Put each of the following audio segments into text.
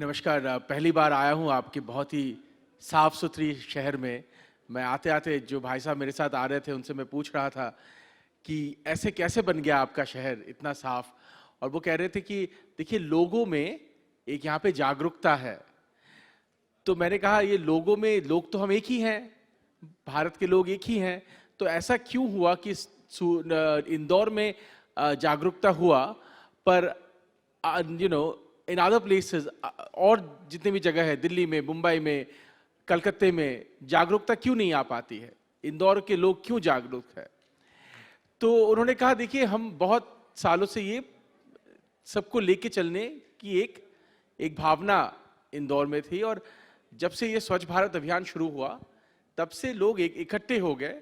नमस्कार। पहली बार आया हूँ आपके बहुत ही साफ सुथरी शहर में। मैं आते आते जो भाई साहब मेरे साथ आ रहे थे उनसे मैं पूछ रहा था कि ऐसे कैसे बन गया आपका शहर इतना साफ, और वो कह रहे थे कि देखिए लोगों में एक यहाँ पे जागरूकता है। तो मैंने कहा ये लोगों में, लोग तो हम एक ही हैं, भारत के लोग एक ही हैं, तो ऐसा क्यों हुआ कि इंदौर में जागरूकता हुआ पर इन अदर प्लेसेस और जितनी भी जगह है, दिल्ली में, मुंबई में, कलकत्ते में जागरूकता क्यों नहीं आ पाती है? इंदौर के लोग क्यों जागरूक है? तो उन्होंने कहा देखिए हम बहुत सालों से ये सबको लेके चलने की एक भावना इंदौर में थी, और जब से ये स्वच्छ भारत अभियान शुरू हुआ तब से लोग इकट्ठे हो गए,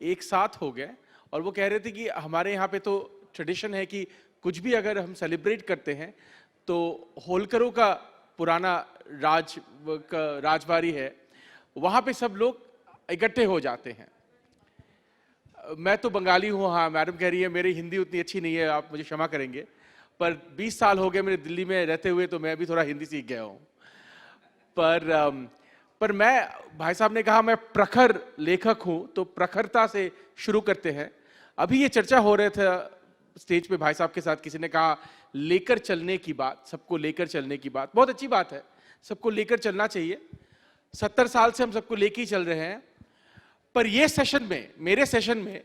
एक साथ हो गए। और वो कह रहे थे कि हमारे यहाँ पे तो ट्रेडिशन है कि कुछ भी अगर हम सेलिब्रेट करते हैं तो होलकरों का पुराना राजबाड़ी है, वहाँ पे सब लोग इकट्ठे हो जाते हैं। मैं तो बंगाली हूँ, हाँ मैडम कह रही है मेरी हिंदी उतनी अच्छी नहीं है, आप मुझे क्षमा करेंगे, पर 20 साल हो गए मेरे दिल्ली में रहते हुए, तो मैं भी थोड़ा हिंदी सीख गया हूँ। पर मैं, भाई साहब ने कहा मैं प्रखर लेखक हूँ, तो प्रखरता से शुरू करते हैं। अभी ये चर्चा हो रहे थे स्टेज पे भाई साहब के साथ, किसी ने कहा लेकर चलने की बात, सबको लेकर चलने की बात, बहुत अच्छी बात है, सबको लेकर चलना चाहिए। 70 साल से हम सबको लेके ही चल रहे हैं। पर ये सेशन में, मेरे सेशन में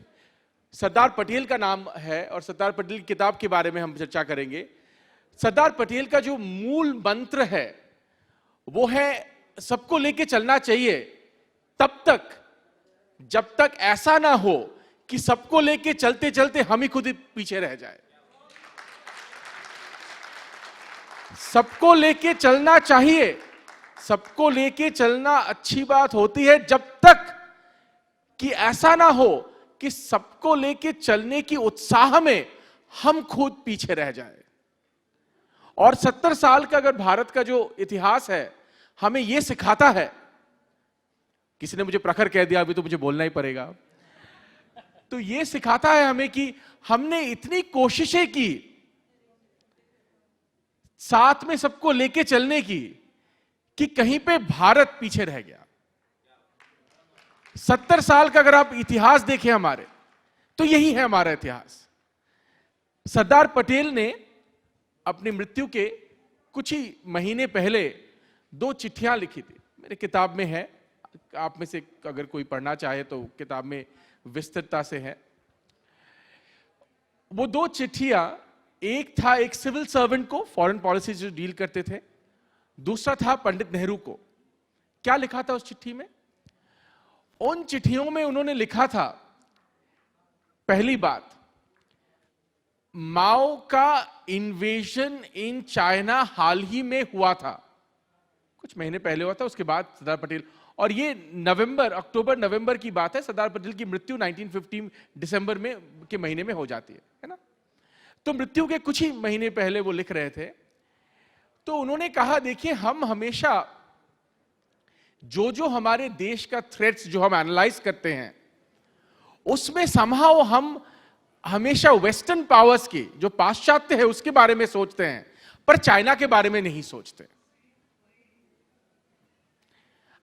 सरदार पटेल का नाम है और सरदार पटेल की किताब के बारे में हम चर्चा करेंगे। सरदार पटेल का जो मूल मंत्र है वो है सबको लेके चलना चाहिए तब तक जब तक ऐसा ना हो कि सबको लेके चलते चलते हम ही खुद ही पीछे रह जाए। सबको लेके चलना चाहिए, सबको लेके चलना अच्छी बात होती है जब तक कि ऐसा ना हो कि सबको लेके चलने की उत्साह में हम खुद पीछे रह जाए। और 70 साल का अगर भारत का जो इतिहास है हमें यह सिखाता है, किसी ने मुझे प्रखर कह दिया, अभी तो मुझे बोलना ही पड़ेगा, तो यह सिखाता है हमें कि हमने इतनी कोशिशें की साथ में सबको लेके चलने की कि कहीं पे भारत पीछे रह गया। 70 साल का अगर आप इतिहास देखें हमारे, तो यही है हमारा इतिहास। सरदार पटेल ने अपनी मृत्यु के कुछ ही महीने पहले 2 चिट्ठियां लिखी थी, मेरे किताब में है, आप में से अगर कोई पढ़ना चाहे तो किताब में विस्तृतता से है। वो 2 चिट्ठियां, एक था एक सिविल सर्वेंट को, फॉरेन पॉलिसी जो डील करते थे, दूसरा था पंडित नेहरू को। क्या लिखा था उस चिट्ठी में? उन चिट्ठियों में उन्होंने लिखा था, पहली बात, माओ का इन्वेजन इन चाइना हाल ही में हुआ था, कुछ महीने पहले हुआ था, उसके बाद सरदार पटेल, और ये अक्टूबर नवंबर की बात है, सरदार पटेल की मृत्यु 1950 दिसंबर में के महीने में हो जाती है ना। तो मृत्यु के कुछ ही महीने पहले वो लिख रहे थे। तो उन्होंने कहा देखिए हम हमेशा जो हमारे देश का थ्रेट्स जो हम एनालाइज करते हैं उसमें समहाउ हम हमेशा वेस्टर्न पावर्स की, जो पाश्चात्य है उसके बारे में सोचते हैं, पर चाइना के बारे में नहीं सोचते।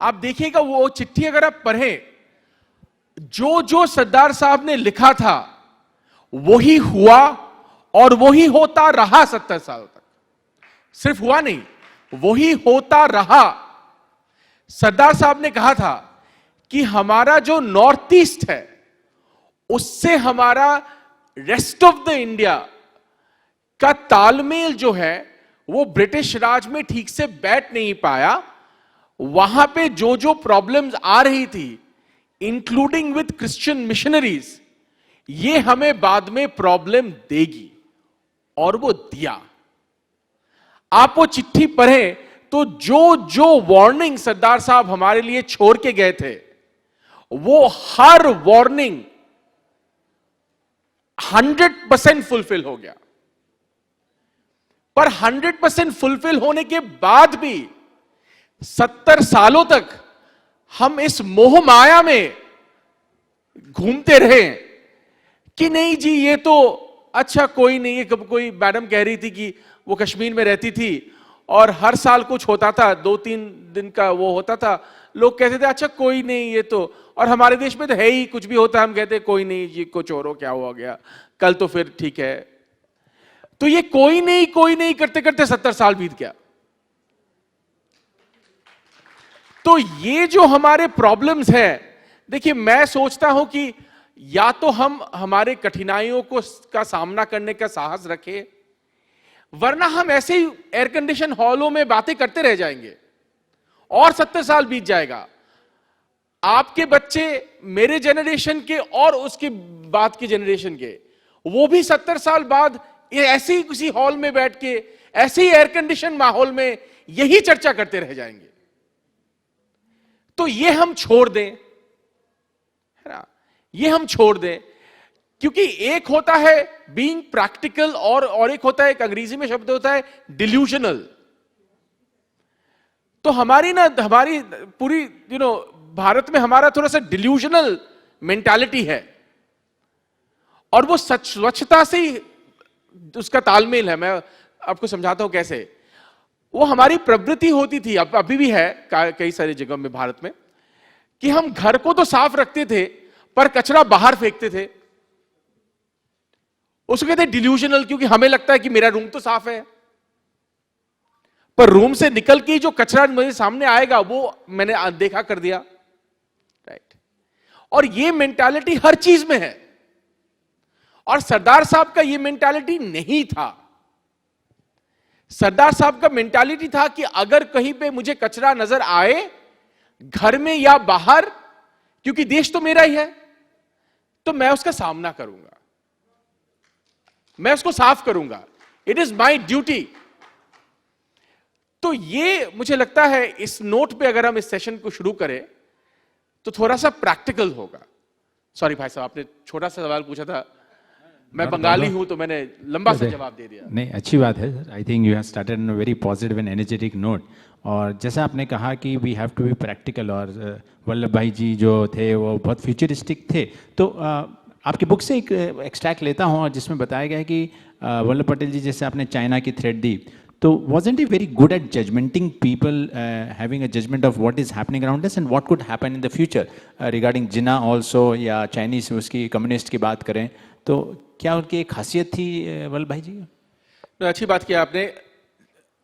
आप देखिएगा वो चिट्ठी अगर आप पढ़ें, जो सरदार साहब ने लिखा था वही हुआ और वही होता रहा 70 साल तक। सिर्फ हुआ नहीं, वही होता रहा। सरदार साहब ने कहा था कि हमारा जो नॉर्थ ईस्ट है उससे हमारा रेस्ट ऑफ द इंडिया का तालमेल जो है वो ब्रिटिश राज में ठीक से बैठ नहीं पाया। वहां पे जो प्रॉब्लम्स आ रही थी, इंक्लूडिंग विद क्रिश्चियन मिशनरीज, ये हमें बाद में प्रॉब्लम देगी, और वो दिया। आप वो चिट्ठी पढ़ें तो जो वार्निंग सरदार साहब हमारे लिए छोड़ के गए थे, वो हर वार्निंग 100% फुलफिल हो गया। पर 100% फुलफिल होने के बाद भी 70 सालों तक हम इस मोह माया में घूमते रहे कि नहीं जी ये तो अच्छा कोई नहीं है। कब कोई मैडम कह रही थी कि वो कश्मीर में रहती थी और हर साल कुछ होता था, 2-3 दिन का वो होता था, लोग कहते थे अच्छा कोई नहीं ये तो, और हमारे देश में तो है ही, कुछ भी होता है हम कहते कोई नहीं जी, कुछ और हो, क्या हो गया कल तो फिर ठीक है। तो ये कोई नहीं करते करते 70 साल बीत गया। तो ये जो हमारे प्रॉब्लम्स हैं, देखिए मैं सोचता हूं कि या तो हम हमारे कठिनाइयों को का सामना करने का साहस रखें, वरना हम ऐसे ही एयर कंडीशन हॉलों में बातें करते रह जाएंगे और 70 साल बीत जाएगा। आपके बच्चे मेरे जनरेशन के और उसके बाद के जनरेशन के, वो भी 70 साल बाद ऐसे ही किसी हॉल में बैठ के ऐसे ही एयर कंडीशन माहौल में यही चर्चा करते रह जाएंगे। तो ये हम छोड़ दें, है ना, ये हम छोड़ दें, क्योंकि एक होता है बीइंग प्रैक्टिकल और एक होता है, एक अंग्रेजी में शब्द होता है डिल्यूजनल। तो हमारी पूरी भारत में हमारा थोड़ा सा डिल्यूजनल मेंटालिटी है, और वो स्वच्छता से ही उसका तालमेल है। मैं आपको समझाता हूं कैसे। वो हमारी प्रवृत्ति होती थी, अब अभी भी है कई सारी जगहों में भारत में, कि हम घर को तो साफ रखते थे पर कचरा बाहर फेंकते थे। उसको कहते हैं डिल्यूजनल, क्योंकि हमें लगता है कि मेरा रूम तो साफ है, पर रूम से निकल के जो कचरा मेरे सामने आएगा वो मैंने देखा कर दिया, राइट। और ये मेंटालिटी हर चीज में है, और सरदार साहब का ये मेंटालिटी नहीं था। सरदार साहब का मेंटालिटी था कि अगर कहीं पे मुझे कचरा नजर आए, घर में या बाहर, क्योंकि देश तो मेरा ही है, तो मैं उसका सामना करूंगा, मैं उसको साफ करूंगा, इट इज माई ड्यूटी। तो ये मुझे लगता है इस नोट पे अगर हम इस सेशन को शुरू करें तो थोड़ा सा प्रैक्टिकल होगा। सॉरी भाई साहब, आपने छोटा सा सवाल पूछा था, मैं बंगाली हूं तो मैंने लंबा सा जवाब दे दिया। नहीं, अच्छी बात है sir. I think you have started in a very positive and energetic note. और जैसा आपने कहा कि we have to be practical, और वल्लभ भाई जी जो थे वो बहुत फ्यूचरिस्टिक थे। तो आपकी बुक से एक एक्सट्रैक्ट लेता हूँ, और जिसमें बताया गया है कि वल्लभ पटेल जी, जैसे आपने चाइना की थ्रेड दी, तो wasn't he very good at judgmenting people, having a judgment of what is happening around us and what could happen in the future, regarding Jinnah also, या चाइनीज उसकी कम्युनिस्ट की बात करें, तो क्या उनकी एक खासियत थी वल्लभ भाई जी? अच्छी बात किया आपने।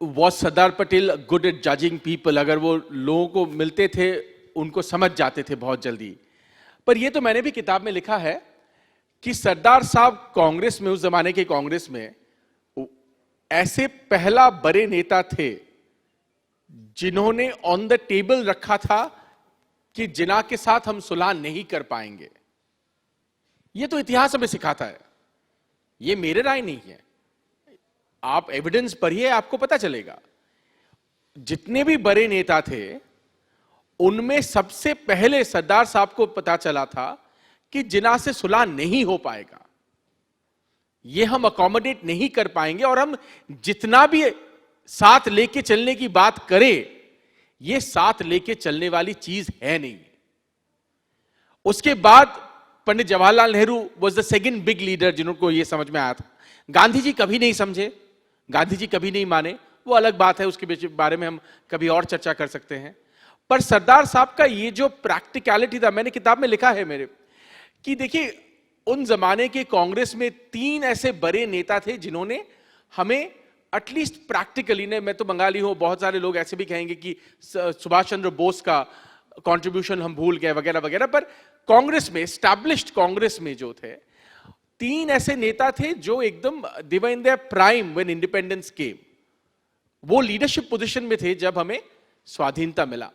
Was Sardar Patel good at judging people? अगर वो लोगों को मिलते थे उनको समझ जाते थे बहुत जल्दी। पर ये तो मैंने भी किताब में लिखा है कि सरदार साहब कांग्रेस में, उस जमाने के कांग्रेस में ऐसे पहला बड़े नेता थे जिन्होंने ऑन द टेबल रखा था कि जिना के साथ हम सुलह नहीं कर पाएंगे। ये तो इतिहास हमें सिखाता है, ये मेरे राय नहीं है, आप एविडेंस पढ़िए, आपको पता चलेगा। जितने भी बड़े नेता थे उनमें सबसे पहले सरदार साहब को पता चला था कि जिना से सुलह नहीं हो पाएगा, ये हम अकोमोडेट नहीं कर पाएंगे, और हम जितना भी साथ लेके चलने की बात करें, ये साथ लेके चलने वाली चीज है नहीं। उसके बाद Pandit Jawaharlal Nehru was the second big leader जिनको ये समझ में आया था। गांधी जी कभी नहीं समझे, गांधी जी कभी नहीं माने, वो अलग बात है, उसके बारे में हम कभी और चर्चा कर सकते हैं। पर सरदार साहब का ये जो प्रैक्टिकलिटी था, मैंने किताब में लिखा है मेरे, कि देखिए उन जमाने के कांग्रेस में 3 ऐसे बड़े नेता थे जिन्होंने हमें एटलीस्ट प्रैक्टिकली, ने मैं तो बंगाली हूं, बहुत सारे लोग ऐसे भी कहेंगे कि सुभाष चंद्र बोस का कंट्रीब्यूशन हम भूल गए वगैरह वगैरह, पर कांग्रेस में, एस्टैब्लिश्ड कांग्रेस में जो थे 3 ऐसे नेता थे जो एकदम they were in their prime when independence came. वो लीडरशिप पोजीशन में थे जब हमें स्वाधीनता मिला,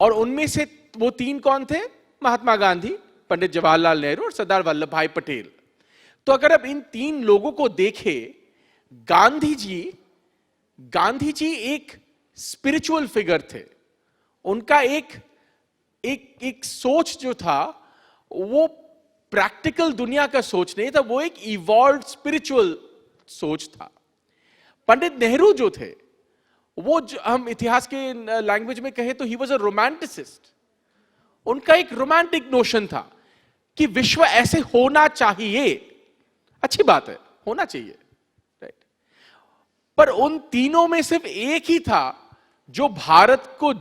और उनमें से वो 3 कौन थे? महात्मा गांधी, पंडित जवाहरलाल नेहरू और सरदार वल्लभ भाई पटेल। तो अगर आप इन 3 लोगों को देखें, गांधी जी एक स्पिरिचुअल फिगर थे। उनका एक सोच जो था वो प्रैक्टिकल दुनिया का सोच नहीं था, वो एक इवॉल्व्ड स्पिरिचुअल सोच था। पंडित नेहरू जो थे वो, जो हम इतिहास के लैंग्वेज में कहें तो ही वॉज अ रोमांटिसिस्ट। उनका एक रोमांटिक नोशन था कि विश्व ऐसे होना चाहिए, अच्छी बात है, होना चाहिए, राइट। पर उन तीनों में सिर्फ एक ही था जो भारत को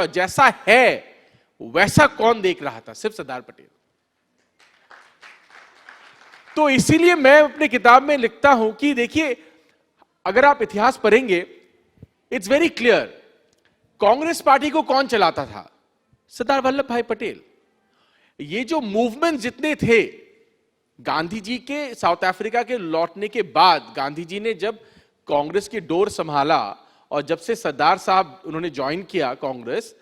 जैसा है वैसा कौन देख रहा था? सिर्फ सरदार पटेल। तो इसीलिए मैं अपने किताब में लिखता हूं कि देखिए, अगर आप इतिहास पढ़ेंगे, it's very clear, Congress party को कौन चलाता था? सरदार वल्लभ भाई पटेल। ये जो मूवमेंट जितने थे, गांधी जी के साउथ अफ्रीका के लौटने के बाद गांधी जी ने जब कांग्रेस की डोर संभाला और जब से सरदार साहब उन्होंने ज्वाइन किया कांग्रेस,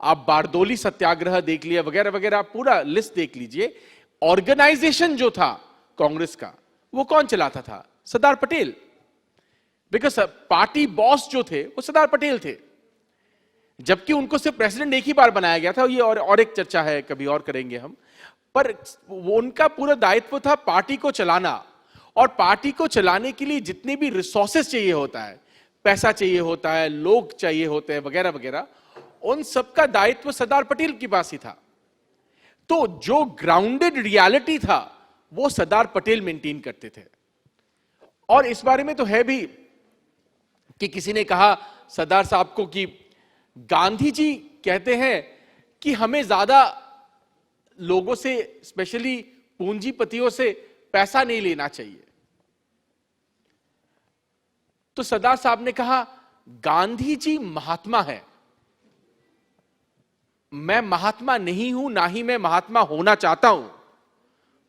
आप बारदोली सत्याग्रह देख लिया वगैरह वगैरह, आप पूरा लिस्ट देख लीजिए। ऑर्गेनाइजेशन जो था कांग्रेस का, वो कौन चलाता था? Sardar Patel. Because party boss जो थे वो सरदार पटेल थे, जबकि उनको सिर्फ प्रेसिडेंट एक ही बार बनाया गया था। ये और एक चर्चा है, कभी और करेंगे हम। पर वो उनका पूरा दायित्व था पार्टी को चलाना, और पार्टी को चलाने के लिए जितने भी रिसोर्सेस चाहिए होता है, पैसा चाहिए होता है, लोग चाहिए होते हैं वगैरह वगैरह, उन सबका दायित्व सरदार पटेल के पास ही था। तो जो ग्राउंडेड रियलिटी था वो सरदार पटेल मेंटेन करते थे। और इस बारे में तो है भी कि किसी ने कहा सरदार साहब को कि गांधी जी कहते हैं कि हमें ज्यादा लोगों से, स्पेशली पूंजीपतियों से पैसा नहीं लेना चाहिए। तो सरदार साहब ने कहा गांधी जी महात्मा है, मैं महात्मा नहीं हूं, ना ही मैं महात्मा होना चाहता हूं।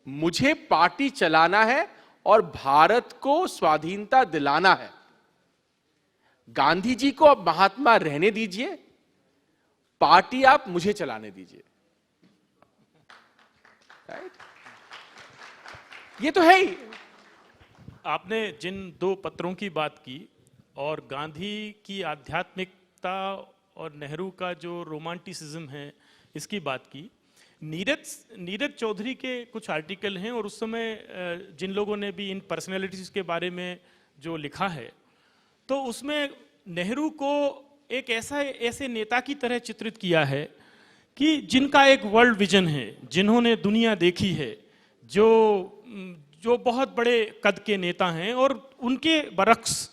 मुझे पार्टी चलाना है और भारत को स्वाधीनता दिलाना है। गांधी जी को अब महात्मा रहने दीजिए, पार्टी आप मुझे चलाने दीजिए। राइट? ये तो है ही। आपने जिन दो पत्रों की बात की और गांधी की आध्यात्मिकता और नेहरू का जो रोमांटिसिज्म है, इसकी बात की, नीरज चौधरी के कुछ आर्टिकल हैं और उस समय जिन लोगों ने भी इन पर्सनैलिटीज के बारे में जो लिखा है, तो उसमें नेहरू को एक ऐसे नेता की तरह चित्रित किया है कि जिनका एक वर्ल्ड विजन है, जिन्होंने दुनिया देखी है, जो बहुत बड़े कद के नेता हैं। और उनके बरक्स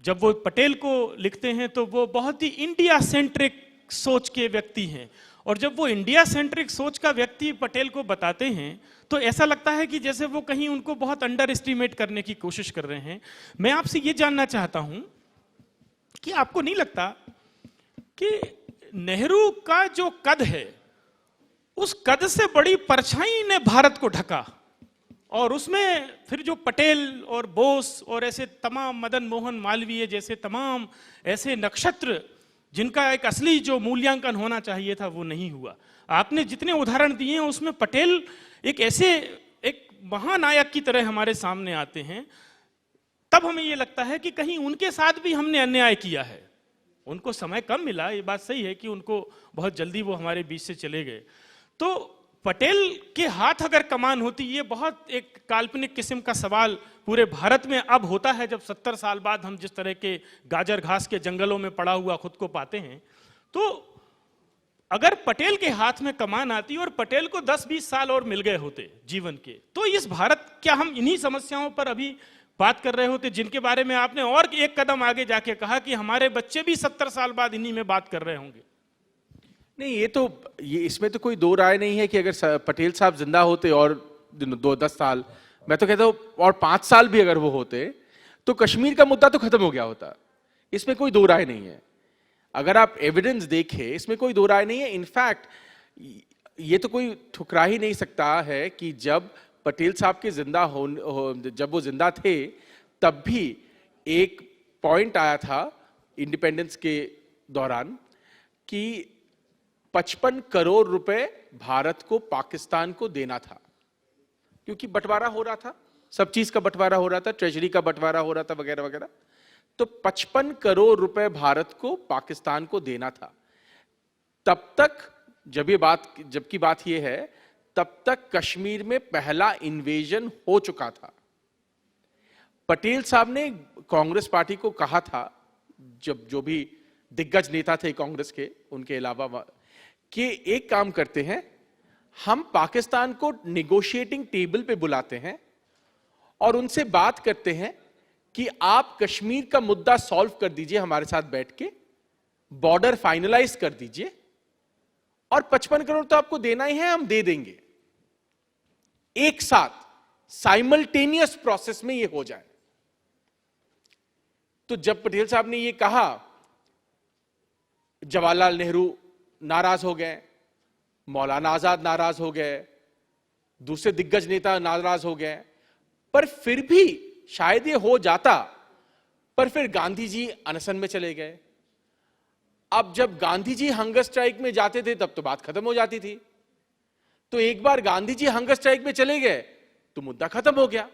जब वो पटेल को लिखते हैं तो वो बहुत ही इंडिया सेंट्रिक सोच के व्यक्ति हैं, और जब वो इंडिया सेंट्रिक सोच का व्यक्ति पटेल को बताते हैं तो ऐसा लगता है कि जैसे वो कहीं उनको बहुत अंडर एस्टिमेट करने की कोशिश कर रहे हैं। मैं आपसे ये जानना चाहता हूं कि आपको नहीं लगता कि नेहरू का जो कद है, उस कद से बड़ी परछाई ने भारत को ढका, और उसमें फिर जो पटेल और बोस और ऐसे तमाम, मदन मोहन मालवीय जैसे तमाम ऐसे नक्षत्र जिनका एक असली जो मूल्यांकन होना चाहिए था वो नहीं हुआ। आपने जितने उदाहरण दिए हैं उसमें पटेल एक महानायक की तरह हमारे सामने आते हैं। तब हमें ये लगता है कि कहीं उनके साथ भी हमने अन्याय किया है। उनको समय कम मिला, ये बात सही है कि उनको बहुत जल्दी वो हमारे बीच से चले गए। तो पटेल के हाथ अगर कमान होती, ये बहुत एक काल्पनिक किस्म का सवाल पूरे भारत में अब होता है, जब 70 साल बाद हम जिस तरह के गाजर घास के जंगलों में पड़ा हुआ खुद को पाते हैं। तो अगर पटेल के हाथ में कमान आती और पटेल को 10-20 साल और मिल गए होते जीवन के, तो इस भारत, क्या हम इन्हीं समस्याओं पर अभी बात कर रहे होते जिनके बारे में आपने और एक कदम आगे जाके कहा कि हमारे बच्चे भी 70 साल बाद इन्हीं में बात कर रहे होंगे? नहीं, ये इसमें तो कोई दो राय नहीं है कि अगर पटेल साहब जिंदा होते और 10 साल, मैं तो कहता हूं और 5 साल भी अगर वो होते, तो कश्मीर का मुद्दा तो खत्म हो गया होता। इसमें कोई दो राय नहीं है। अगर आप एविडेंस देखें, इसमें कोई दो राय नहीं है। इनफैक्ट ये तो कोई ठुकरा ही नहीं सकता है कि जब पटेल साहब के जब वो जिंदा थे, तब भी एक पॉइंट आया था इंडिपेंडेंस के दौरान कि 55 करोड़ रुपए भारत को पाकिस्तान को देना था, क्योंकि बंटवारा हो रहा था, सब चीज का बंटवारा हो रहा था, ट्रेजरी का बंटवारा हो रहा था वगैरह वगैरह। तो 55 करोड़ रुपए भारत को पाकिस्तान को देना था। तब तक जबकि बात यह है, तब तक कश्मीर में पहला इन्वेजन हो चुका था। पटेल साहब ने कांग्रेस पार्टी को कहा था, जब जो भी दिग्गज नेता थे कांग्रेस के उनके अलावा, कि एक काम करते हैं, हम पाकिस्तान को निगोशिएटिंग टेबल पे बुलाते हैं और उनसे बात करते हैं कि आप कश्मीर का मुद्दा सॉल्व कर दीजिए हमारे साथ बैठ के, बॉर्डर फाइनलाइज कर दीजिए, और 55 करोड़ तो आपको देना ही है, हम दे देंगे। एक साथ साइमल्टेनियस प्रोसेस में ये हो जाए। तो जब पटेल साहब ने ये कहा, जवाहरलाल नेहरू नाराज हो गए, मौलाना आजाद नाराज हो गए, दूसरे दिग्गज नेता नाराज हो गए, पर फिर भी शायद ये हो जाता, पर फिर गांधी जी अनशन में चले गए। अब जब गांधी जी हंगर स्ट्राइक में जाते थे तब तो बात खत्म हो जाती थी। तो एक बार गांधी जी हंगर स्ट्राइक में चले गए तो मुद्दा खत्म हो गया।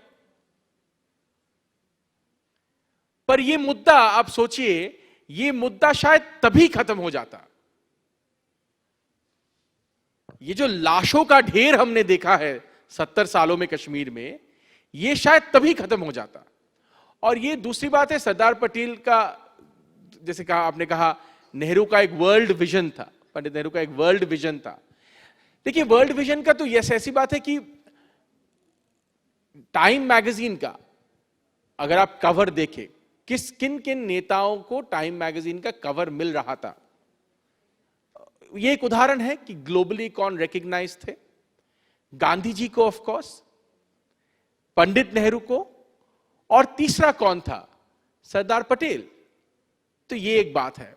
पर यह मुद्दा, आप सोचिए, यह मुद्दा शायद तभी खत्म हो जाता, ये जो लाशों का ढेर हमने देखा है 70 सालों में कश्मीर में, यह शायद तभी खत्म हो जाता। और यह दूसरी बात है, सरदार पटेल का, जैसे कहा आपने कहा, नेहरू का एक वर्ल्ड विजन था, पंडित नेहरू का एक वर्ल्ड विजन था। देखिए, वर्ल्ड विजन का तो यह ऐसी बात है कि टाइम मैगजीन का अगर आप कवर देखें, किन किन नेताओं को टाइम मैगजीन का कवर मिल रहा था, यह एक उदाहरण है कि ग्लोबली कौन रिकॉग्नाइज थे। गांधी जी को ऑफ कोर्स, पंडित नेहरू को, और तीसरा कौन था? सरदार पटेल। तो यह एक बात है।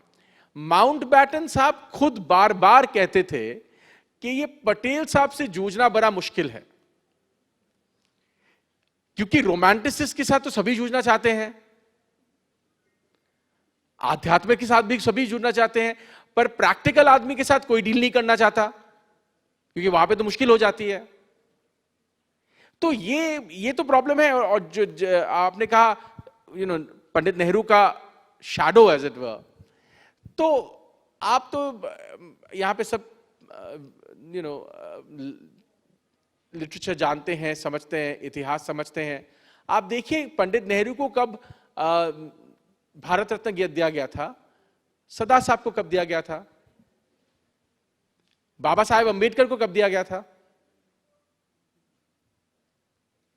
माउंटबैटन साहब खुद बार बार कहते थे कि यह पटेल साहब से जूझना बड़ा मुश्किल है, क्योंकि रोमांटिसिस्ट के साथ तो सभी जूझना चाहते हैं, आध्यात्म के साथ भी सभी जुड़ना चाहते हैं, पर प्रैक्टिकल आदमी के साथ कोई डील नहीं करना चाहता, क्योंकि वहां पे तो मुश्किल हो जाती है। तो ये तो प्रॉब्लम है। और जो आपने कहा, पंडित नेहरू का शैडो एज इट वर, तो आप तो यहां पे सब लिटरेचर जानते हैं, समझते हैं, इतिहास समझते हैं। आप देखिए, पंडित नेहरू को कब भारत रत्न दिया गया था, सरदार साहब को कब दिया गया था, बाबा साहेब अंबेडकर को कब दिया गया था,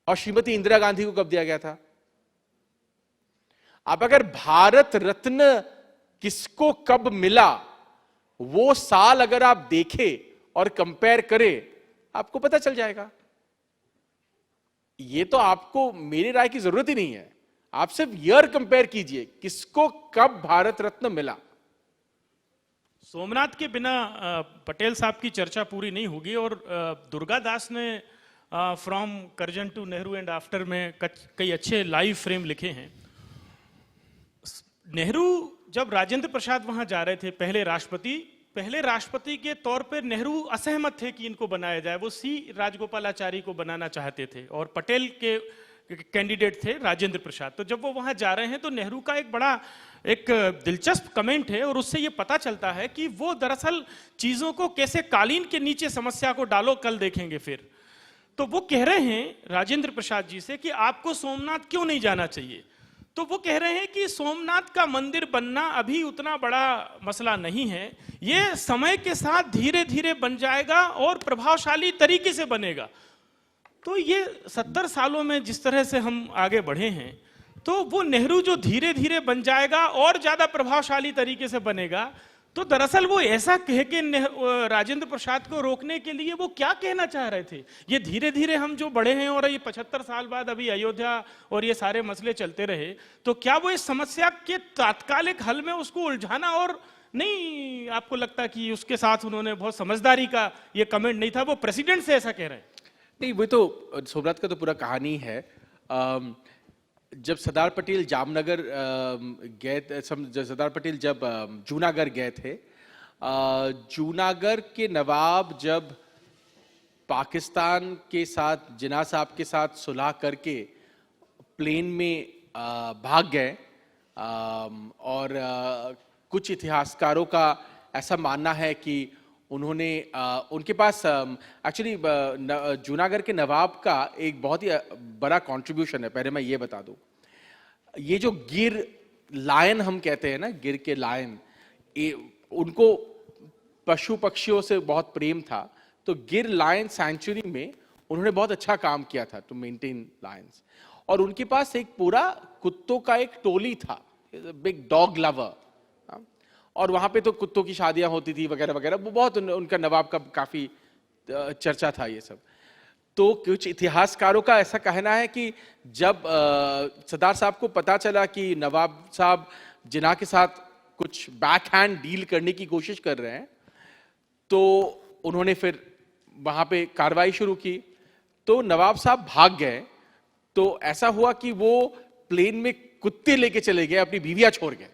और श्रीमती इंदिरा गांधी को कब दिया गया था। अब अगर भारत रत्न किसको कब मिला, वो साल अगर आप देखें और कंपेयर करें, आपको पता चल जाएगा। ये तो आपको मेरी राय की जरूरत ही नहीं है, आप सिर्फ ईयर कंपेयर कीजिए, किसको कब भारत रत्न मिला। सोमनाथ के बिना पटेल साहब की चर्चा पूरी नहीं होगी। और दुर्गा दास ने from Curzon to Nehru and after में कई अच्छे लाइव फ्रेम लिखे हैं। नेहरू जब राजेंद्र प्रसाद वहां जा रहे थे, पहले राष्ट्रपति के तौर पर नेहरू असहमत थे कि इनको बनाया जाए, वो सी राजगोपालाचारी को बनाना चाहते थे, और पटेल के कैंडिडेट थे राजेंद्र प्रसाद। तो जब वो वहां जा रहे हैं तो नेहरू का एक बड़ा एक दिलचस्प कमेंट है, और उससे ये पता चलता है कि वो दरअसल चीजों को कैसे कालीन के नीचे समस्या को डालो, कल देखेंगे फिर। तो वो कह रहे हैं राजेंद्र प्रसाद जी से कि आपको सोमनाथ क्यों नहीं जाना चाहिए। तो वो कह रहे हैं कि सोमनाथ का मंदिर बनना अभी उतना बड़ा मसला नहीं है, ये समय के साथ धीरे धीरे बन जाएगा और प्रभावशाली तरीके से बनेगा। तो ये 70 सालों में जिस तरह से हम आगे बढ़े हैं, तो वो नेहरू जो धीरे धीरे बन जाएगा और ज्यादा प्रभावशाली तरीके से बनेगा, तो दरअसल वो ऐसा कह के राजेंद्र प्रसाद को रोकने के लिए वो क्या कहना चाह रहे थे। ये धीरे धीरे हम जो बढ़े हैं और ये 75 साल बाद अभी अयोध्या और ये सारे मसले चलते रहे, तो क्या वो इस समस्या के तात्कालिक हल में उसको उलझाना, और नहीं आपको लगता कि उसके साथ उन्होंने बहुत समझदारी का ये कमेंट नहीं था, वो प्रेसिडेंट से ऐसा कह रहे हैं? नहीं, वो तो सोमनाथ का तो पूरा कहानी है। जब सरदार पटेल जामनगर गए, सरदार पटेल जब जूनागढ़ गए थे, जूनागढ़ के नवाब जब पाकिस्तान के साथ, जिन्ना साहब के साथ सुलह करके प्लेन में भाग गए, और कुछ इतिहासकारों का ऐसा मानना है कि उन्होंने उनके पास एक्चुअली जूनागढ़ के नवाब का एक बहुत ही बड़ा कंट्रीब्यूशन है। पहले मैं ये बता दूं, ये जो गिर लायन हम कहते हैं ना, गिर के लायन, उनको पशु पक्षियों से बहुत प्रेम था। तो गिर लायन सैंचुरी में उन्होंने बहुत अच्छा काम किया था टू मेंटेन लायंस, और उनके पास एक पूरा कुत्तों का एक टोली था, बिग डॉग लवर, और वहां पे तो कुत्तों की शादियां होती थी वगैरह वगैरह, वो बहुत उनका नवाब का काफी चर्चा था ये सब। तो कुछ इतिहासकारों का ऐसा कहना है कि जब सरदार साहब को पता चला कि नवाब साहब जिन्ना के साथ कुछ बैक हैंड डील करने की कोशिश कर रहे हैं, तो उन्होंने फिर वहां पे कार्रवाई शुरू की। तो नवाब साहब भाग गए, तो ऐसा हुआ कि वो प्लेन में कुत्ते लेके चले गए, अपनी बीवियां छोड़ गए।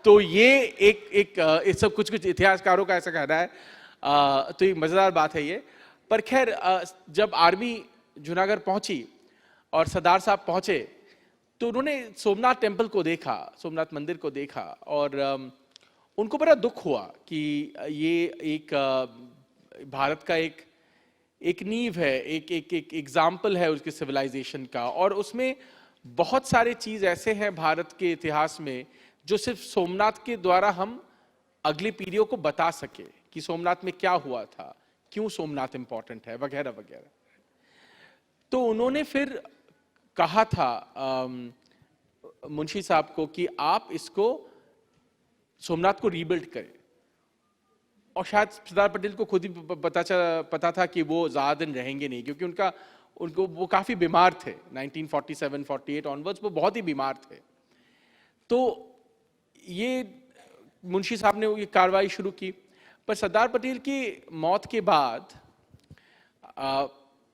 तो ये एक सब कुछ इतिहासकारों का ऐसा कहना है। तो एक मजेदार बात है ये। पर खैर, जब आर्मी जूनागढ़ पहुंची और सरदार साहब पहुंचे, तो उन्होंने सोमनाथ टेम्पल को देखा, सोमनाथ मंदिर को देखा, और उनको बड़ा दुख हुआ कि ये एक भारत का एक नींव है, एक एग्जाम्पल है उसके सिविलाइजेशन का, और उसमें बहुत सारे चीज ऐसे हैं भारत के इतिहास में जो सिर्फ सोमनाथ के द्वारा हम अगली पीढ़ियों को बता सके कि सोमनाथ में क्या हुआ था, क्यों सोमनाथ इंपॉर्टेंट है, वगैरह वगैरह। तो उन्होंने फिर कहा था मुंशी साहब को कि आप इसको सोमनाथ को रीबिल्ड करें, और शायद सरदार पटेल को खुद ही पता था कि वो ज्यादा दिन रहेंगे नहीं, क्योंकि उनको वो काफी बीमार थे। 1947-48 ऑनवर्ड्स वो बहुत ही बीमार थे। तो ये मुंशी साहब ने ये कार्रवाई शुरू की। पर सरदार पटेल की मौत के बाद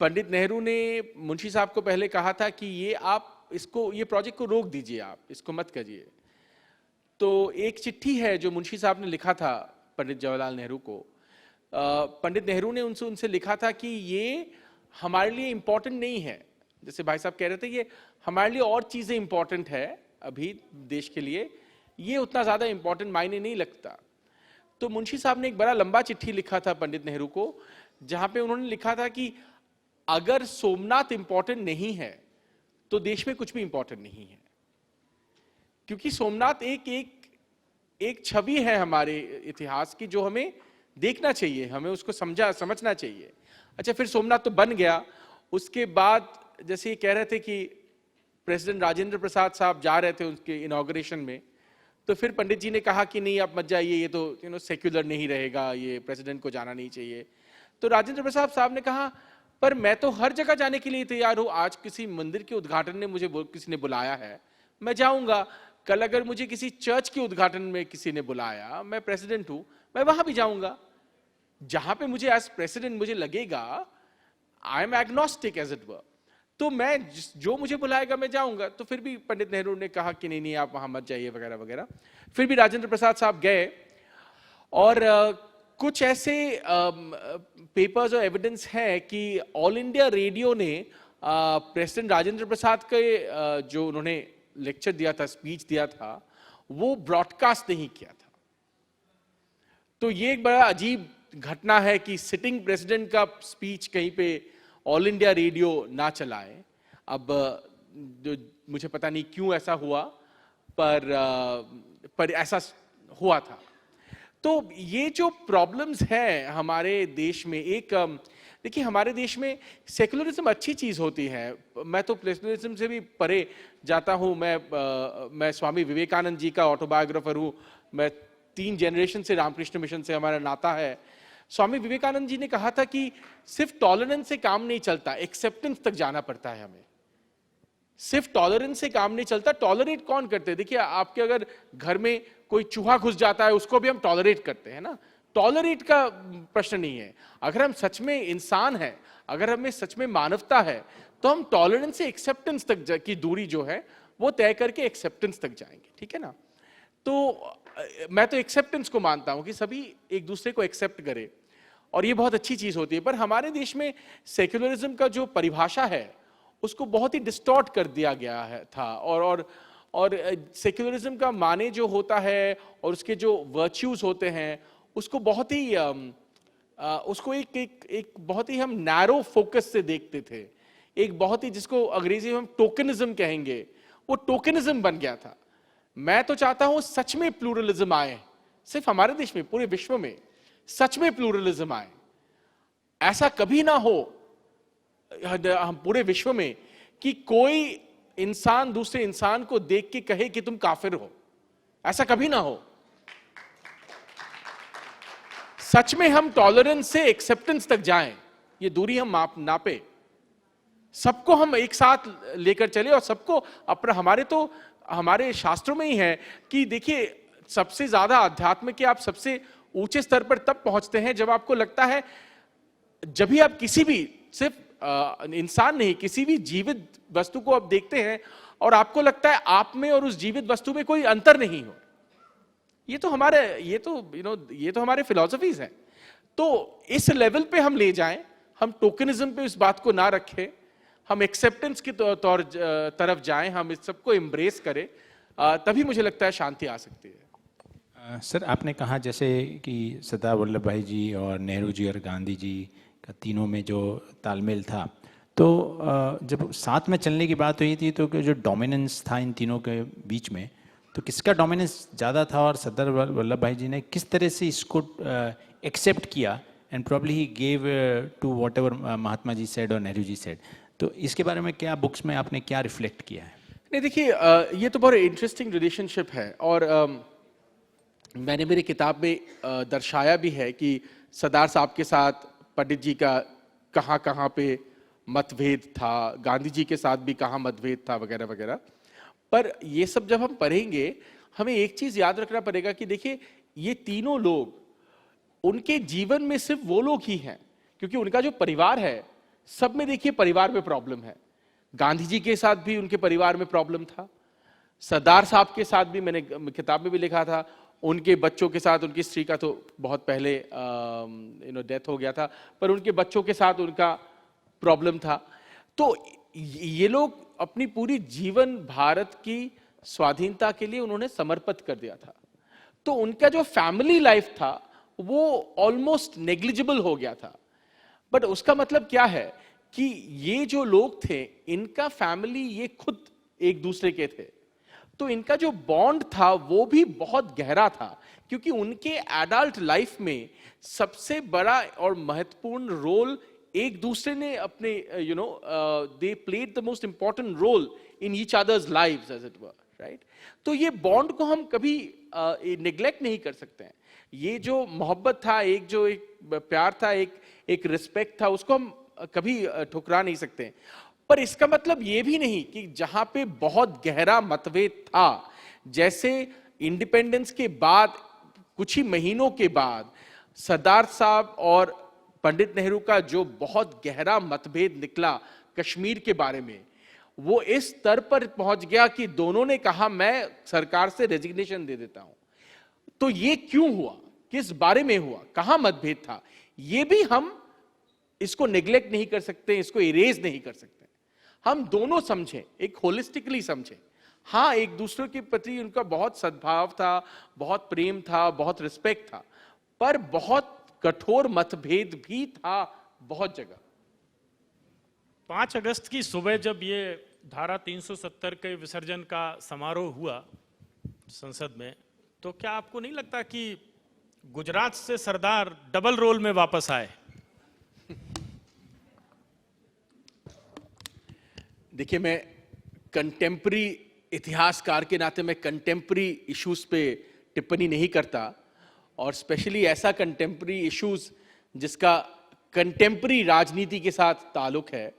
पंडित नेहरू ने मुंशी साहब को पहले कहा था कि ये प्रोजेक्ट को रोक दीजिए, आप इसको मत करिए। तो एक चिट्ठी है जो मुंशी साहब ने लिखा था पंडित जवाहरलाल नेहरू को। पंडित नेहरू ने उनसे लिखा था कि ये हमारे लिए इंपॉर्टेंट नहीं है, जैसे भाई साहब कह रहे थे, ये हमारे लिए और चीजें इंपॉर्टेंट है अभी देश के लिए, ये उतना ज्यादा इंपॉर्टेंट मायने नहीं लगता। तो मुंशी साहब ने एक बड़ा लंबा चिट्ठी लिखा था पंडित नेहरू को, जहां पे उन्होंने लिखा था कि अगर सोमनाथ इंपॉर्टेंट नहीं है तो देश में कुछ भी इंपॉर्टेंट नहीं है, क्योंकि सोमनाथ एक छवि है हमारे इतिहास की जो हमें देखना चाहिए, हमें उसको समझना चाहिए। अच्छा, फिर सोमनाथ तो बन गया। उसके बाद जैसे ये कह रहे थे कि प्रेसिडेंट राजेंद्र प्रसाद साहब जा रहे थे उनके इनॉग्रेशन में, तो फिर पंडित जी ने कहा कि नहीं आप मत जाइए, ये तो सेक्युलर नहीं रहेगा, ये प्रेसिडेंट को जाना नहीं चाहिए। तो राजेंद्र प्रसाद साहब ने कहा पर मैं तो हर जगह जाने के लिए तैयार हूं, आज किसी मंदिर के उद्घाटन में मुझे किसी ने बुलाया है, मैं जाऊंगा। कल अगर मुझे किसी चर्च के उद्घाटन में किसी ने बुलाया, मैं प्रेसिडेंट हूं, मैं वहां भी जाऊंगा। जहां पे मुझे एज प्रेसिडेंट मुझे लगेगा, I am agnostic as it were, तो मैं जो मुझे बुलाएगा मैं जाऊंगा। तो फिर भी पंडित नेहरू ने कहा कि नहीं आप वहां मत जाइए वगैरह वगैरह। फिर भी राजेंद्र प्रसाद साहब गए, और कुछ ऐसे पेपर्स और एविडेंस है कि ऑल इंडिया रेडियो ने प्रेसिडेंट राजेंद्र प्रसाद के जो उन्होंने लेक्चर दिया था, स्पीच दिया था, वो ब्रॉडकास्ट नहीं किया था। तो ये एक बड़ा अजीब घटना है कि सिटिंग प्रेसिडेंट का स्पीच कहीं पे ऑल इंडिया रेडियो ना चलाए। अब मुझे पता नहीं क्यों ऐसा हुआ, पर ऐसा हुआ था। तो ये जो प्रॉब्लम्स हैं हमारे देश में, देखिए हमारे देश में सेकुलरिज्म अच्छी चीज होती है, मैं तो प्लेटोनिज्म से भी परे जाता हूं। मैं स्वामी विवेकानंद जी का ऑटोबायोग्राफर हूं, मैं 3 जनरेशन से रामकृष्ण मिशन से हमारा नाता है। स्वामी विवेकानंद जी ने कहा था कि सिर्फ टॉलरेंस से काम नहीं चलता, एक्सेप्टेंस तक जाना पड़ता है हमें। सिर्फ टॉलरेंस से काम नहीं चलता। टॉलरेट कौन करते हैं? देखिए आपके अगर घर में कोई चूहा घुस जाता है, उसको भी हम टॉलरेट करते हैं ना, टॉलरेट का प्रश्न नहीं है। अगर हम सच में इंसान हैं, अगर हमें सच में मानवता है, तो हम टॉलरेंस से एक्सेप्टेंस तक की दूरी जो है वो तय करके एक्सेप्टेंस तक जाएंगे, ठीक है ना। तो मैं तो एक्सेप्टेंस को मानता हूं कि सभी एक दूसरे को एक्सेप्ट करें, और ये बहुत अच्छी चीज होती है। पर हमारे देश में सेक्युलरिज्म का जो परिभाषा है उसको बहुत ही डिस्टॉर्ट कर दिया गया है था, और सेक्युलरिज्म का माने जो होता है और उसके जो वर्च्यूज होते हैं उसको बहुत ही उसको एक बहुत ही हम नैरो फोकस से देखते थे। एक बहुत ही, जिसको अंग्रेजी में हम टोकनिज्म कहेंगे, वो टोकनिज्म बन गया था। मैं तो चाहता हूं सच में प्लूरलिज्म आए, सिर्फ हमारे देश में, पूरे विश्व में सच में प्लूरलिज्म आए। ऐसा कभी ना हो हम पूरे विश्व में कि कोई इंसान दूसरे इंसान को देख के कहे कि तुम काफिर हो, ऐसा कभी ना हो। सच में हम टॉलरेंस से एक्सेप्टेंस तक जाएं, ये दूरी हम नापे, सबको हम एक साथ लेकर चले और सबको अपना, हमारे शास्त्रों में ही है कि देखिए सबसे ज्यादा अध्यात्म के आप सबसे ऊंचे स्तर पर तब पहुंचते हैं जब आपको लगता है, जब भी आप किसी भी सिर्फ इंसान नहीं किसी भी जीवित वस्तु को आप देखते हैं और आपको लगता है आप में और उस जीवित वस्तु में कोई अंतर नहीं हो। ये तो हमारे फिलॉसफीज हैं। तो इस लेवल पे हम ले जाएं, हम टोकनिज्म पे इस बात को ना रखें, हम एक्सेप्टेंस की तरफ जाएं, हम इस सबको एम्ब्रेस करें, तभी मुझे लगता है शांति आ सकती है। सर आपने कहा जैसे कि सरदार वल्लभ भाई जी और नेहरू जी और गांधी जी का तीनों में जो तालमेल था, तो जब साथ में चलने की बात हुई थी तो जो डोमिनेंस था इन तीनों के बीच में, तो किसका डोमिनेंस ज़्यादा था और सरदार वल्लभ भाई जी ने किस तरह से इसको एक्सेप्ट किया and probably he gave to whatever Mahatma ji said और नेहरू जी सेड। तो इसके बारे में क्या बुक्स में आपने क्या रिफ्लेक्ट किया है? नहीं देखिए, ये तो बहुत इंटरेस्टिंग रिलेशनशिप है और मैंने मेरी किताब में दर्शाया भी है कि सरदार साहब के साथ पंडित जी का कहाँ कहाँ पे मतभेद था, गांधी जी के साथ भी कहाँ मतभेद था वगैरह वगैरह। पर ये सब जब हम पढ़ेंगे हमें एक चीज याद रखना पड़ेगा कि देखिए ये तीनों लोग, उनके जीवन में सिर्फ वो लोग ही हैं, क्योंकि उनका जो परिवार है सब में देखिए परिवार में प्रॉब्लम है। गांधी जी के साथ भी उनके परिवार में प्रॉब्लम था, सरदार साहब के साथ भी, मैंने किताब में भी लिखा था, उनके बच्चों के साथ, उनकी स्त्री का तो बहुत पहले डेथ हो गया था, पर उनके बच्चों के साथ उनका प्रॉब्लम था। तो ये लोग अपनी पूरी जीवन भारत की स्वाधीनता के लिए उन्होंने समर्पित कर दिया था। तो उनका जो फैमिली लाइफ था वो ऑलमोस्ट नेग्लिजिबल हो गया था। बट उसका मतलब क्या है कि ये जो लोग थे इनका फैमिली, ये खुद एक दूसरे के थे, तो इनका जो बॉन्ड था वो भी बहुत गहरा था, क्योंकि उनके एडल्ट लाइफ में सबसे बड़ा और महत्वपूर्ण रोल एक दूसरे ने अपने they played the most important role in each others lives as it were, right. तो ये बॉन्ड को हम कभी निग्लेक्ट नहीं कर सकते हैं। ये जो मोहब्बत था, एक प्यार था, एक रिस्पेक्ट था, उसको हम कभी ठुकरा नहीं सकते। पर इसका मतलब ये भी नहीं कि जहां पे बहुत गहरा मतभेद था, जैसे इंडिपेंडेंस के बाद कुछ ही महीनों के बाद सरदार साहब और पंडित नेहरू का जो बहुत गहरा मतभेद निकला कश्मीर के बारे में, वो इस स्तर पर पहुंच गया कि दोनों ने कहा मैं सरकार से रेजिग्नेशन दे देता हूं। तो ये क्यों हुआ, किस बारे में हुआ, कहां मतभेद था, ये भी हम इसको नेग्लेक्ट नहीं कर सकते, इसको इरेज नहीं कर सकते। हम दोनों समझें, एक होलिस्टिकली समझें। हाँ, एक दूसरे के प्रति उनका बहुत सद्भाव था, बहुत प्रेम था, बहुत रिस्पेक्ट था, पर बहुत कठोर मतभेद भी था बहुत जगह। 5 अगस्त की सुबह जब ये धारा 370 के विसर्जन का समारोह हुआ संसद में, तो क्या आपको नहीं लगता कि गुजरात से सरदार डबल रोल में वापस आए? देखिए, मैं कंटेम्प्रेरी इतिहासकार के नाते मैं कंटेम्प्रेरी इश्यूज पे टिप्पणी नहीं करता, और स्पेशली ऐसा कंटेम्प्रेरी इश्यूज जिसका कंटेम्प्रेरी राजनीति के साथ ताल्लुक है।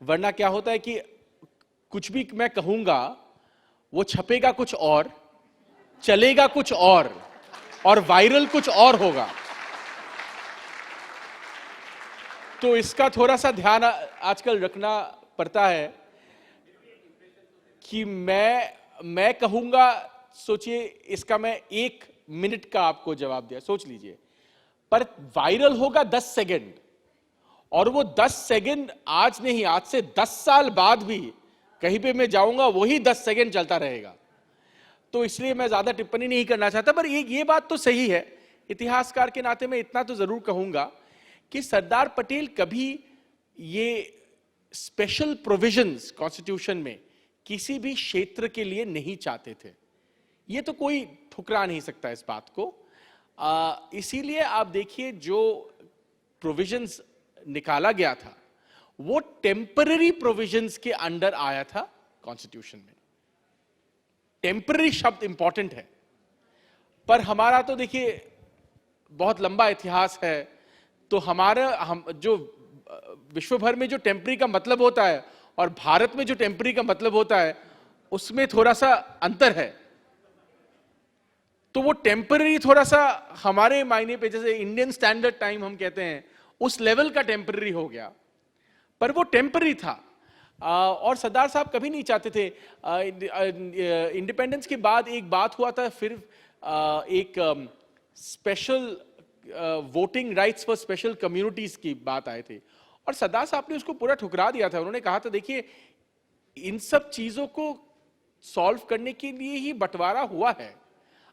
वरना क्या होता है कि कुछ भी मैं कहूंगा वो छपेगा कुछ और, चलेगा कुछ और वायरल कुछ और होगा। तो इसका थोड़ा सा ध्यान आजकल रखना पड़ता है कि मैं कहूंगा, सोचिए इसका मैं 1 मिनट का आपको जवाब दिया, सोच लीजिए, पर वायरल होगा 10 सेकंड, और वो 10 सेकंड आज नहीं, आज से 10 साल बाद भी कहीं पे मैं जाऊंगा वही 10 सेकंड चलता रहेगा। तो इसलिए मैं ज्यादा टिप्पणी नहीं करना चाहता, पर ये बात तो सही है, इतिहासकार के नाते मैं इतना तो जरूर कहूंगा कि सरदार पटेल कभी ये स्पेशल प्रोविजंस कॉन्स्टिट्यूशन में किसी भी क्षेत्र के लिए नहीं चाहते थे। ये तो कोई ठुकरा नहीं सकता इस बात को। इसीलिए आप देखिए जो प्रोविजंस निकाला गया था वो टेम्पररी प्रोविजंस के अंडर आया था कॉन्स्टिट्यूशन में। टेम्पररी शब्द इंपॉर्टेंट है, पर हमारा तो देखिए बहुत लंबा इतिहास है, तो हम जो विश्व भर में जो टेम्पररी का मतलब होता है और भारत में जो टेम्पररी का मतलब होता है उसमें थोड़ा सा अंतर है। तो वो टेम्पररी थोड़ा सा हमारे मायने पे, जैसे इंडियन स्टैंडर्ड टाइम हम कहते हैं, उस लेवल का टेम्पररी हो गया, पर वो टेम्पररी था। और सरदार साहब कभी नहीं चाहते थे। इंडिपेंडेंस के बाद एक बात हुआ था, फिर एक special voting rights for special communities की बात आए थे, और सरदार साहब ने उसको पूरा ठुकरा दिया था। उन्होंने कहा था देखिए इन सब चीजों को सॉल्व करने के लिए ही बंटवारा हुआ है,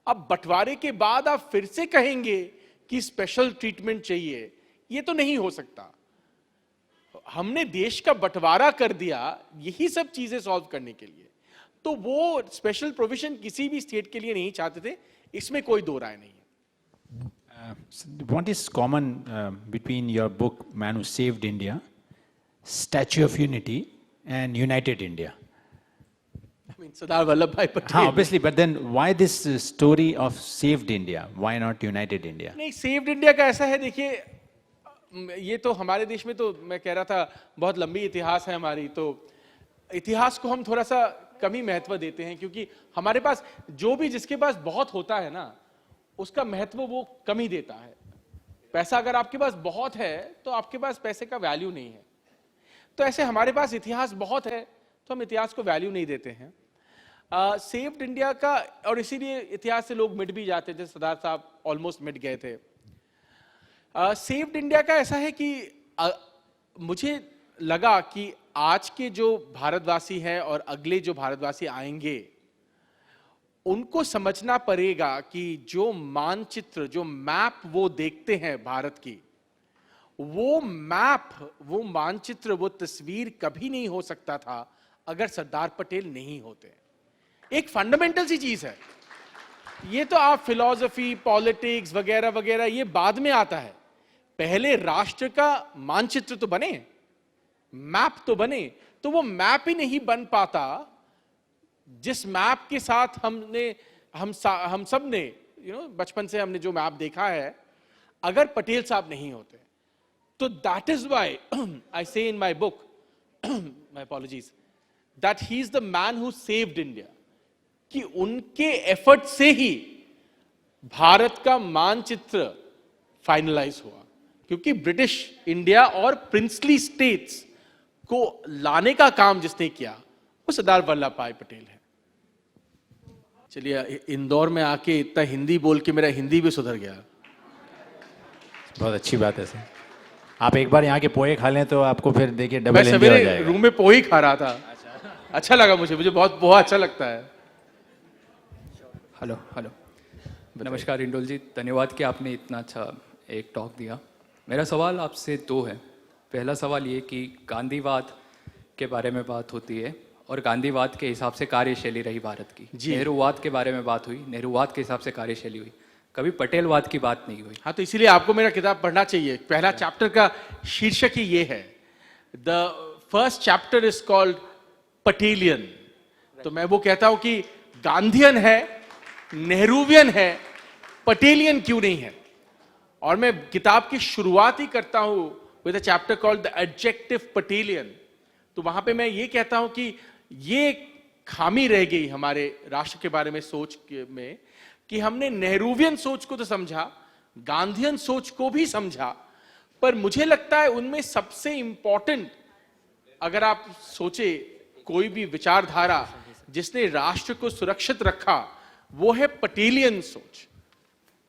अब बंटवारे के बाद आप फिर से कहेंगे कि स्पेशल ट्रीटमेंट चाहिए, ये तो नहीं हो सकता। हमने देश का बंटवारा कर दिया यही सब चीजें सॉल्व करने के लिए, तो वो स्पेशल प्रोविजन किसी भी स्टेट के लिए नहीं चाहते थे, इसमें कोई दो राय नहीं है। What is common between your book Man Who Saved India, Statue of Unity and United India? I mean, Sardar Vallabhbhai Patel. हाँ, obviously, but then why this story of saved India? Why not United India? नहीं, saved India का ऐसा है, देखिए ये तो हमारे देश में, तो मैं कह रहा था बहुत लंबी इतिहास है हमारी, तो इतिहास को हम थोड़ा सा कम ही महत्व देते हैं, क्योंकि हमारे पास जो भी जिसके पास बहुत होता है ना, उसका महत्व वो कम ही देता है। पैसा अगर आपके पास बहुत है तो आपके पास पैसे का वैल्यू नहीं है। तो ऐसे हमारे पास इतिहास बहुत है तो हम इतिहास को वैल्यू नहीं देते हैं। सेव्ड इंडिया का, और इसीलिए इतिहास से लोग मिट भी जाते थे, सरदार साहब ऑलमोस्ट मिट गए थे। सेव्ड इंडिया का ऐसा है कि मुझे लगा कि आज के जो भारतवासी हैं और अगले जो भारतवासी आएंगे उनको समझना पड़ेगा कि जो मानचित्र, जो मैप वो देखते हैं भारत की, वो मैप, वो मानचित्र, वो तस्वीर कभी नहीं हो सकता था अगर सरदार पटेल नहीं होते। एक फंडामेंटल सी चीज है ये, तो आप फिलॉसफी, पॉलिटिक्स वगैरह वगैरह ये बाद में आता है, पहले राष्ट्र का मानचित्र तो बने, मैप तो बने। तो वो मैप ही नहीं बन पाता जिस मैप के साथ हम सब ने बचपन से हमने जो मैप देखा है, अगर पटेल साहब नहीं होते। तो दैट इज व्हाई आई से in my book, my apologies, that he is the man who saved India, कि उनके एफर्ट से ही भारत का मानचित्र फाइनलाइज हुआ, क्योंकि ब्रिटिश इंडिया और प्रिंसली स्टेट्स को लाने का काम जिसने किया वो सरदार वल्लभ भाई पटेल है। चलिए, इंदौर में आके इतना हिंदी बोल के मेरा हिंदी भी सुधर गया। बहुत अच्छी बात है सर। आप एक बार यहाँ के पोहे खा लें तो आपको फिर देखिए मैं डबल हिंदी हो सवेरे जाएगा। रूम में पोहे खा रहा था, अच्छा लगा मुझे बहुत पोहा अच्छा लगता है। हेलो हेलो, नमस्कार इंडोल जी, धन्यवाद कि आपने इतना अच्छा एक टॉक दिया। मेरा सवाल आपसे दो है। पहला सवाल ये कि गांधीवाद के बारे में बात होती है और गांधीवाद के हिसाब से कार्यशैली रही भारत की, नेहरूवाद के बारे में बात हुई, नेहरूवाद के हिसाब से कार्यशैली हुई, कभी पटेलवाद की बात नहीं हुई। हाँ, तो इसीलिए आपको मेरा किताब पढ़ना चाहिए। पहला चैप्टर का शीर्षक ही ये है, the first chapter is called Patelian. तो मैं वो कहता हूं कि गांधीयन है, नेहरूवियन है, पटेलियन क्यों नहीं है। और मैं किताब की शुरुआत ही करता हूं with a chapter called the adjective Patelian. तो वहां पे मैं ये कहता हूं कि ये खामी रह गई हमारे राष्ट्र के बारे में सोच में, कि हमने नेहरूवियन सोच को तो समझा, गांधीयन सोच को भी समझा, पर मुझे लगता है उनमें सबसे इंपॉर्टेंट, अगर आप सोचे कोई भी विचारधारा जिसने राष्ट्र को सुरक्षित रखा, वो है पटेलियन सोच,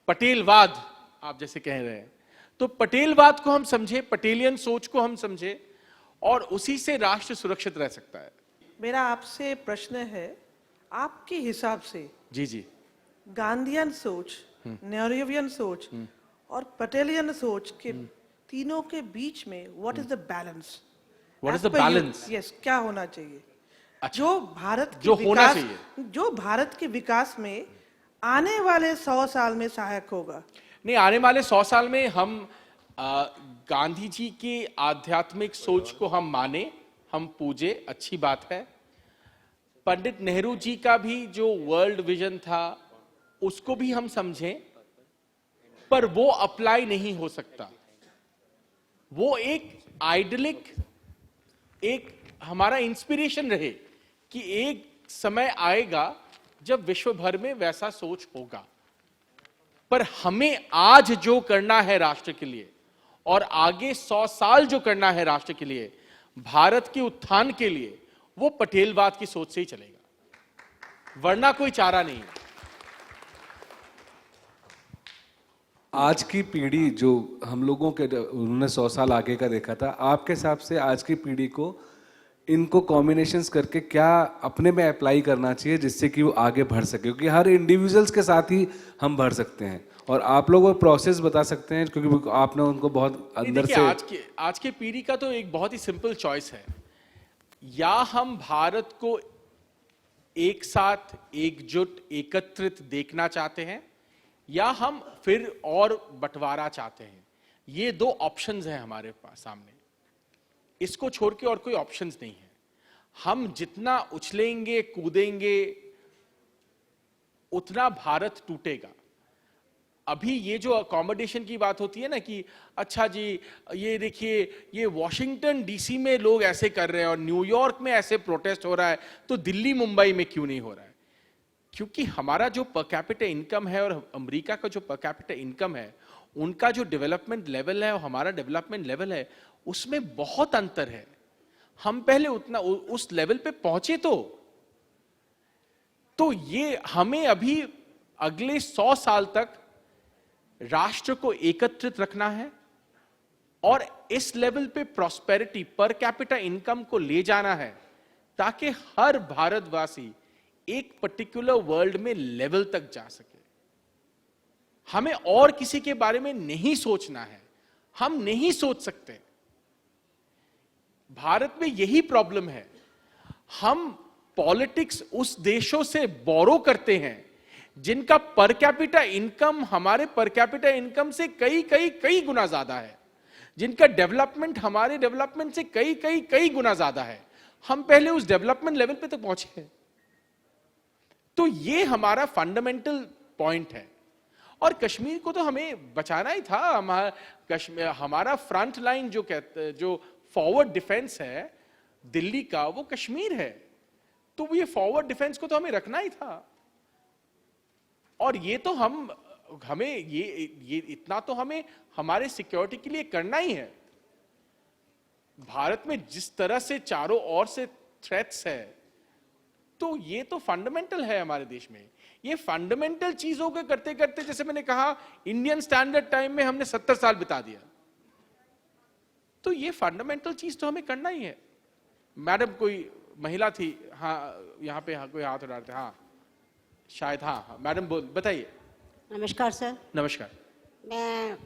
पटेलवाद आप जैसे कह रहे हैं। तो पटेलवाद को हम समझे, पटेलियन सोच को हम समझे, और उसी से राष्ट्र सुरक्षित रह सकता है। मेरा आपसे प्रश्न है, आपके हिसाब से जी जी, गांधीयन सोच, नेहरूवियन सोच और पटेलियन सोच के तीनों के बीच में what is the balance? What is the balance? Yes, क्या होना चाहिए? अच्छा, जो भारत के जो होना विकास, चाहिए, जो भारत के विकास में आने वाले 100 साल में सहायक होगा। नहीं, आने वाले 100 साल में हम गांधी जी के आध्यात्मिक सोच को हम माने, हम पूजे, अच्छी बात है। पंडित नेहरू जी का भी जो वर्ल्ड विजन था उसको भी हम समझें, पर वो अप्लाई नहीं हो सकता। वो एक आइडलिक, एक हमारा इंस्पिरेशन रहे कि एक समय आएगा जब विश्व भर में वैसा सोच होगा। पर हमें आज जो करना है राष्ट्र के लिए और आगे 100 साल जो करना है राष्ट्र के लिए, भारत के उत्थान के लिए, वो पटेलवाद की सोच से ही चलेगा, वरना कोई चारा नहीं है। आज की पीढ़ी जो हम लोगों के, उन्होंने 100 साल आगे का देखा था, आपके हिसाब से आज की पीढ़ी को इनको कॉम्बिनेशंस करके क्या अपने में अप्लाई करना चाहिए जिससे कि वो आगे बढ़ सके? क्योंकि हर इंडिविजुअल्स के साथ ही हम बढ़ सकते हैं, और आप लोग वो प्रोसेस बता सकते हैं क्योंकि आपने उनको बहुत अंदर से। आज के पीढ़ी का तो एक बहुत ही सिंपल चॉइस है, या हम भारत को एक साथ, एकजुट, एकत्रित देखना चाहते हैं, या हम फिर और बंटवारा चाहते हैं। ये दो ऑप्शंस हैं हमारे पास सामने, इसको छोड़ के और कोई ऑप्शंस नहीं है। हम जितना उछलेंगे, कूदेंगे, उतना भारत टूटेगा। अभी ये जो अकोमोडेशन की बात होती है ना कि अच्छा जी ये देखिए ये वॉशिंगटन डीसी में लोग ऐसे कर रहे हैं और न्यूयॉर्क में ऐसे प्रोटेस्ट हो रहा है, तो दिल्ली मुंबई में क्यों नहीं हो रहा है? क्योंकि हमारा जो पर कैपिटा इनकम है और अमेरिका का जो पर कैपिटा इनकम है, उनका जो डेवलपमेंट लेवल है और हमारा डेवलपमेंट लेवल है, उसमें बहुत अंतर है। हम पहले उतना उस लेवल पे पहुंचे तो ये हमें अभी अगले 100 साल तक राष्ट्र को एकत्रित रखना है और इस लेवल पे प्रॉस्पेरिटी, पर कैपिटा इनकम को ले जाना है, ताकि हर भारतवासी एक पर्टिकुलर वर्ल्ड में लेवल तक जा सके। हमें और किसी के बारे में नहीं सोचना है, हम नहीं सोच सकते। भारत में यही प्रॉब्लम है, हम पॉलिटिक्स उस देशों से बोरो करते हैं जिनका पर कैपिटा इनकम हमारे पर कैपिटा इनकम से कई गुना ज्यादा है, जिनका डेवलपमेंट हमारे डेवलपमेंट से कई गुना ज्यादा है। हम पहले उस डेवलपमेंट लेवल पे तक पहुंचे हैं। तो ये हमारा फंडामेंटल पॉइंट है, और कश्मीर को तो हमें बचाना ही था। हमारा फ्रंट लाइन जो फॉरवर्ड डिफेंस है दिल्ली का, वो कश्मीर है। तो ये फॉरवर्ड डिफेंस को तो हमें रखना ही था, और ये तो हमें ये इतना तो हमें हमारे सिक्योरिटी के लिए करना ही है। भारत में जिस तरह से चारों ओर से थ्रेट्स है, तो ये तो फंडामेंटल है हमारे देश में। ये फंडामेंटल चीजों को करते करते, जैसे मैंने कहा, इंडियन स्टैंडर्ड टाइम में हमने 70 साल बिता दिया। तो ये फंडामेंटल चीज तो हमें करना ही है। मैडम कोई महिला थी, हाँ यहाँ पे, हाँ कोई हाथ उठा रहे थे, हाँ शायद, हाँ मैडम बताइए। नमस्कार सर। नमस्कार। मैं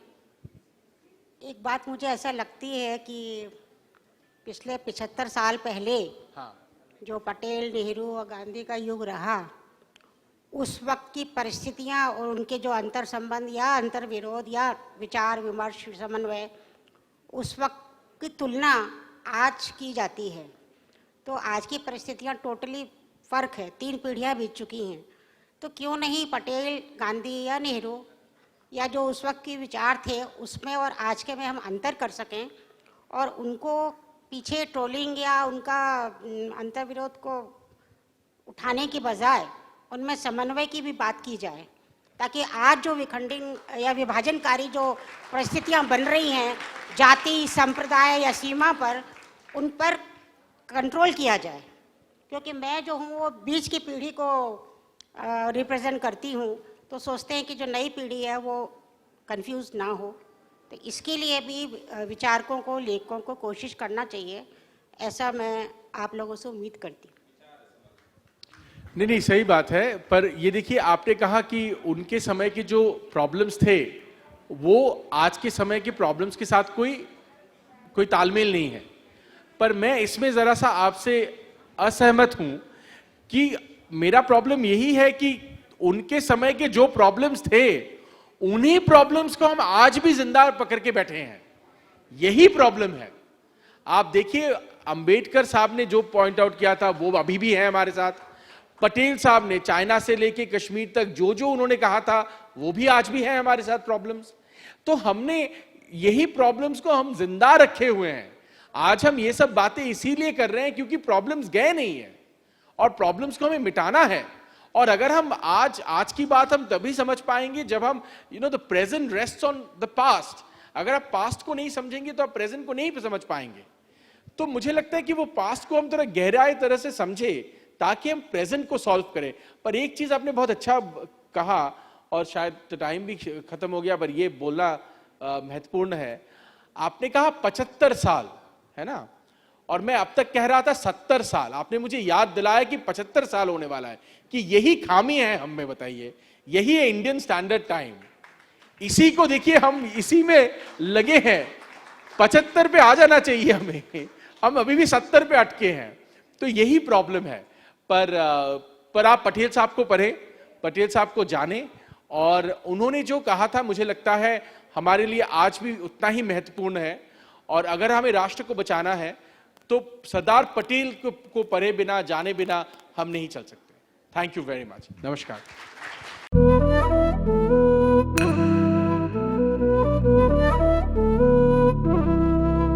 एक बात मुझे ऐसा लगती है कि पिछले 75 साल पहले हाँ, जो पटेल, नेहरू और गांधी का युग रहा, उस वक्त की परिस्थितियां और उनके जो अंतर संबंध या अंतर विरोध या विचार विमर्श समन्वय, उस वक्त की तुलना आज की जाती है, तो आज की परिस्थितियां टोटली फ़र्क है। 3 पीढ़ियां बीत चुकी हैं। तो क्यों नहीं पटेल, गांधी या नेहरू या जो उस वक्त के विचार थे उसमें और आज के में हम अंतर कर सकें, और उनको पीछे ट्रोलिंग या उनका अंतर विरोध को उठाने की बजाय उनमें समन्वय की भी बात की जाए, ताकि आज जो विखंडन या विभाजनकारी जो परिस्थितियां बन रही हैं जाति, संप्रदाय या सीमा पर, उन पर कंट्रोल किया जाए। क्योंकि मैं जो हूँ वो बीच की पीढ़ी को रिप्रेजेंट करती हूँ, तो सोचते हैं कि जो नई पीढ़ी है वो कंफ्यूज ना हो। तो इसके लिए भी विचारकों को, लेखकों को कोशिश करना चाहिए, ऐसा मैं आप लोगों से उम्मीद करती हूँ। नहीं, सही बात है। पर ये देखिए, आपने कहा कि उनके समय के जो प्रॉब्लम्स थे वो आज के समय के प्रॉब्लम्स के साथ कोई तालमेल नहीं है। पर मैं इसमें जरा सा आपसे असहमत हूं कि मेरा प्रॉब्लम यही है कि उनके समय के जो प्रॉब्लम्स थे, उन्हीं प्रॉब्लम्स को हम आज भी जिंदा पकड़ के बैठे हैं। यही प्रॉब्लम है। आप देखिए अंबेडकर साहब ने जो पॉइंट आउट किया था वो अभी भी है हमारे साथ। पटेल साहब ने चाइना से लेके कश्मीर तक जो जो उन्होंने कहा था वो भी आज भी है हमारे साथ प्रॉब्लम्स। तो हमने यही प्रॉब्लम्स को हम जिंदा रखे हुए हैं। आज हम ये सब बातें इसीलिए कर रहे हैं क्योंकि प्रॉब्लम्स गए नहीं है और प्रॉब्लम्स को हमें मिटाना है। और अगर हम आज की बात हम तभी समझ पाएंगे जब हम the present rests on the past. अगर आप पास्ट को नहीं समझेंगे तो आप प्रेजेंट को नहीं समझ पाएंगे। तो मुझे लगता है कि वो पास्ट को हम थोड़ा गहराई तरह से समझे ताकि हम प्रेजेंट को सॉल्व करें। पर एक चीज आपने बहुत अच्छा कहा और शायद टाइम भी खत्म हो गया पर ये बोलना महत्वपूर्ण है। आपने कहा 75 साल, है ना, और मैं अब तक कह रहा था 70 साल। आपने मुझे याद दिलाया कि 75 साल होने वाला है, कि यही खामी है हम में। बताइए, यही है इंडियन स्टैंडर्ड टाइम। इसी को देखिए, हम इसी में लगे हैं। 75 पे आ जाना चाहिए हमें, हम अभी भी 70 पे अटके हैं। तो यही प्रॉब्लम है। पर आप पटेल साहब को पढ़े, पटेल साहब को जाने, और उन्होंने जो कहा था मुझे लगता है हमारे लिए आज भी उतना ही महत्वपूर्ण है। और अगर हमें राष्ट्र को बचाना है तो सरदार पटेल को पढ़े बिना, जाने बिना हम नहीं चल सकते। Thank you very much. नमस्कार।